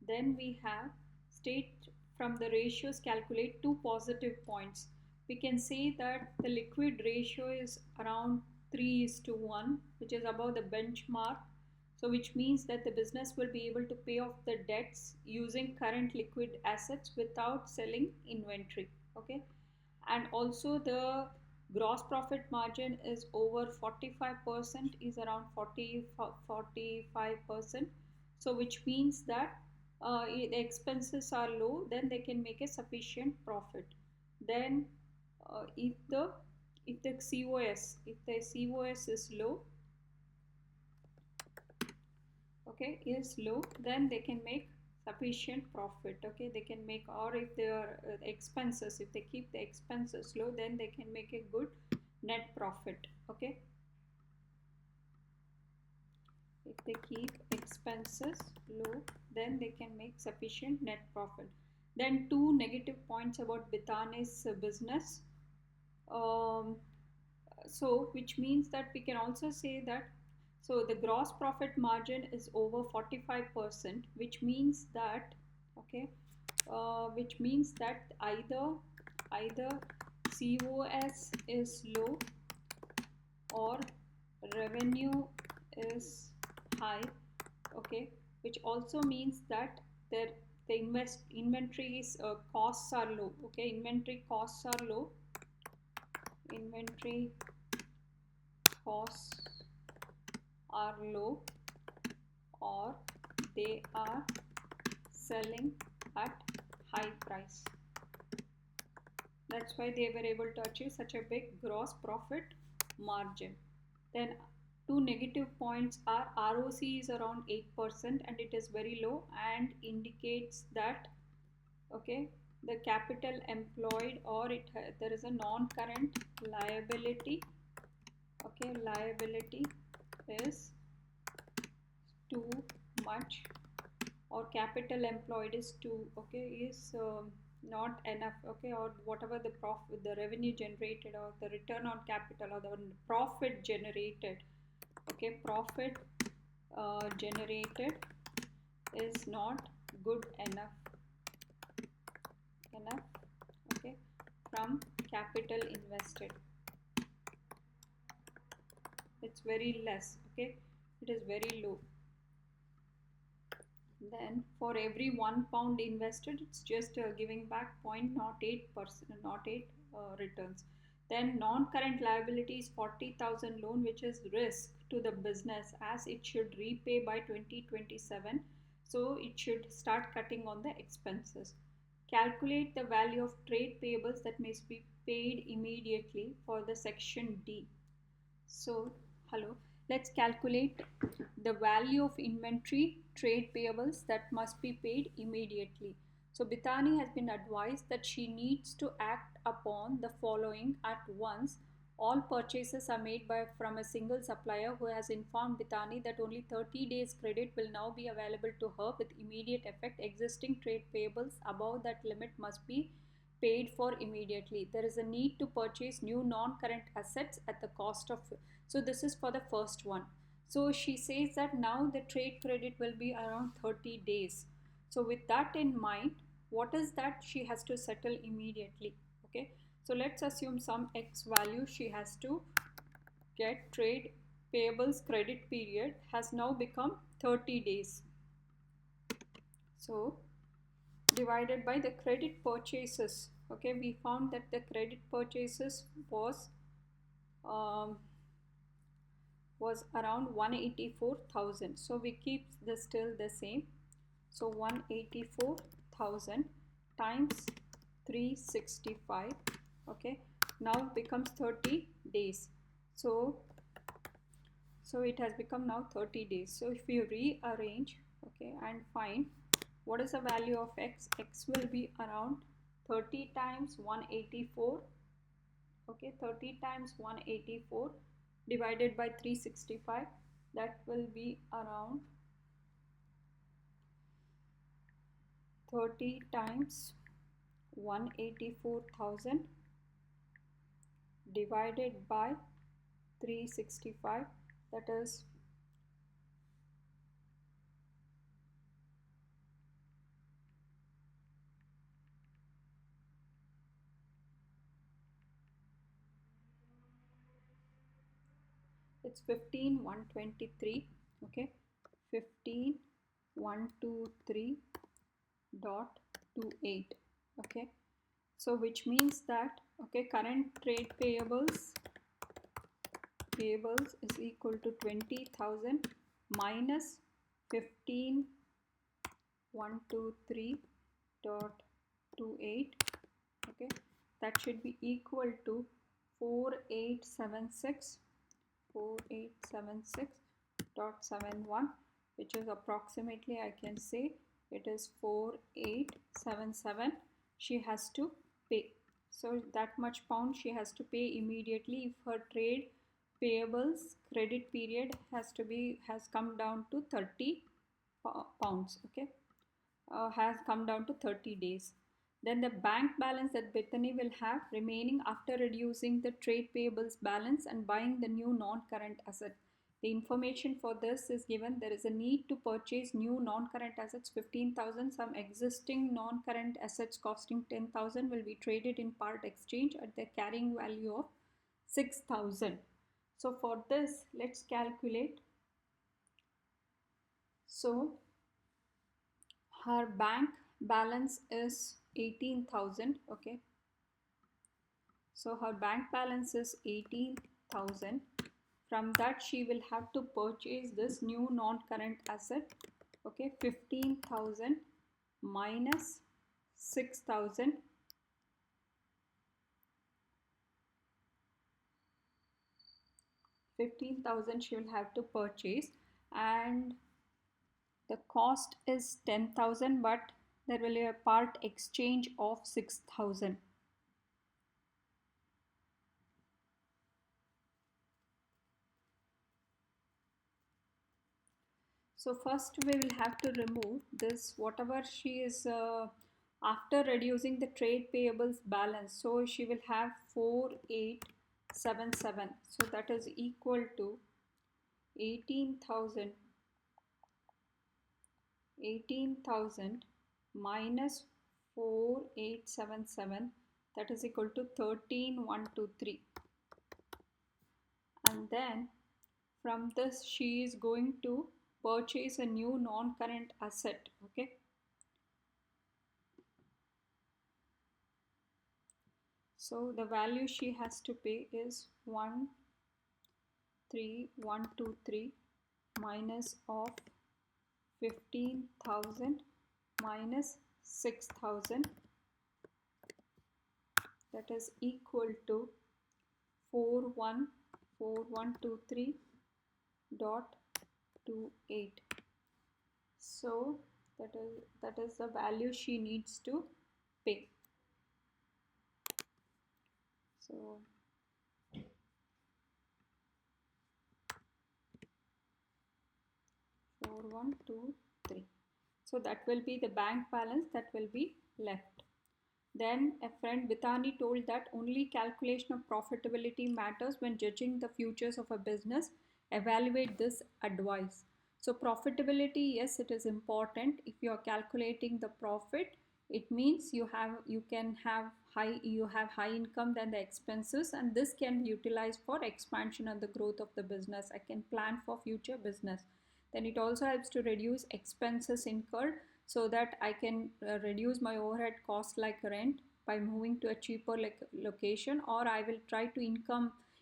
Then we have state from the ratios calculate two positive points. We can say that the liquid ratio is around 3:1, which is above the benchmark. So which means that the business will be able to pay off the debts using current liquid assets without selling inventory. Okay. And also the gross profit margin is over 45%, is around 45%. So which means that the expenses are low, then they can make a sufficient profit. Then if the COS is low, okay, is low, then they can make sufficient profit. Okay, they can make, or if their expenses, if they keep the expenses low, then they can make a good net profit. Okay, if they keep expenses low, then they can make sufficient net profit. Then two negative points about Bitani's business. um, so which means that we can also say that, so the gross profit margin is over 45%, which means that, okay, which means that either COS is low or revenue is high. Okay, which also means that their the inventories costs are low. Okay, inventory costs are low, inventory costs are low, or they are selling at high price. That's why they were able to achieve such a big gross profit margin. Then two negative points are ROC is around 8% and it is very low and indicates that, okay, the capital employed, or there is a non-current liability. Okay, liability is too much, or capital employed is too, okay, is not enough. Okay, or whatever the profit, the revenue generated, or the return on capital, or the profit generated, okay, profit generated is not good enough, okay, from capital invested. It's very less. Okay, it is very low. Then for every £1 invested, it's just giving back 0.08%, not 8 returns. Then non-current liability is 40,000 loan, which is risk to the business as it should repay by 2027. So it should start cutting on the expenses. Calculate the value of trade payables that may be paid immediately for the section D. So, hello, let's calculate the value of inventory trade payables that must be paid immediately. So, Bitani has been advised that she needs to act upon the following at once. All purchases are made from a single supplier who has informed Bitani that only 30 days credit will now be available to her with immediate effect. Existing trade payables above that limit must be paid for immediately. There is a need to purchase new non-current assets at the cost of, so this is for the first one. So she says that now the trade credit will be around 30 days. So with that in mind, what is that she has to settle immediately? Okay, so let's assume some X value she has to get. Trade payables credit period has now become 30 days. So divided by the credit purchases. Okay, we found that the credit purchases um, was around 184,000. So we keep the still the same. So 184,000 times 365. Okay, now becomes 30 days. So it has become now 30 days. So if we rearrange, okay, and find what is the value of X, X will be around 30 times 184. Okay, 30 times 184 divided by 365, that will be around 30 times 184,000 divided by 365, that is it's 15,123. Okay, 15,123.28. Okay, so which means that, okay, current trade payables is equal to 20,000 minus 15,123.28. Okay, that should be equal to 4876.71, which is approximately, I can say it is 4877 she has to pay. So that much pound she has to pay immediately if her trade payables credit period has come down to 30 pounds. Okay, has come down to 30 days. Then the bank balance that Bitani will have remaining after reducing the trade payables balance and buying the new non-current asset. The information for this is given. There is a need to purchase new non-current assets 15,000. Some existing non-current assets costing 10,000 will be traded in part exchange at the carrying value of 6,000. So for this, let's calculate. So her bank balance is 18,000. Okay, so her bank balance is 18,000. From that she will have to purchase this new non-current asset. Okay, 15,000 minus 6,000. 15,000 she will have to purchase, and the cost is 10,000, but there will be a part exchange of 6,000. So first we will have to remove this whatever she is after reducing the trade payables balance. So she will have 4877. So that is equal to 18,000 minus 4877, that is equal to 13,123. And then from this she is going to purchase a new non-current asset. Okay, so the value she has to pay is 13,123 minus of 15,000 minus 6,000, that is equal to 414123.28. So that is the value she needs to pay. So 4123. So that will be the bank balance that will be left. Then a friend Bitani told that only calculation of profitability matters when judging the futures of a business. Evaluate this advice. So profitability, yes, it is important. If you are calculating the profit, it means you have high income than the expenses, and this can be utilized for expansion and the growth of the business. I can plan for future business. Then it also helps to reduce expenses incurred, so that I can reduce my overhead costs like rent by moving to a cheaper location, or I will try to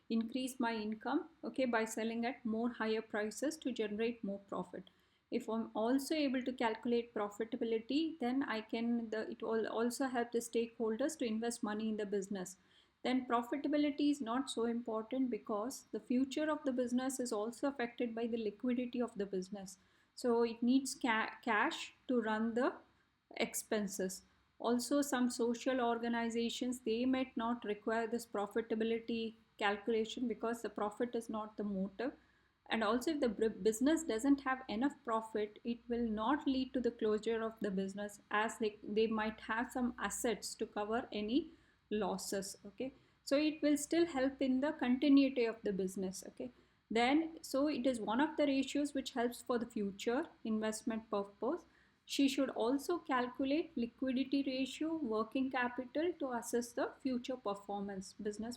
increase my income, okay, by selling at more higher prices to generate more profit. If I'm also able to calculate profitability, then it will also help the stakeholders to invest money in the business. Then profitability is not so important because the future of the business is also affected by the liquidity of the business. So it needs cash to run the expenses. Also, some social organizations, they might not require this profitability calculation because the profit is not the motive. And also, if the business doesn't have enough profit, it will not lead to the closure of the business, as they might have some assets to cover any losses. Okay, so it will still help in the continuity of the business. Okay, then so it is one of the ratios which helps for the future investment purpose. She should also calculate liquidity ratio, working capital, to assess the future performance, business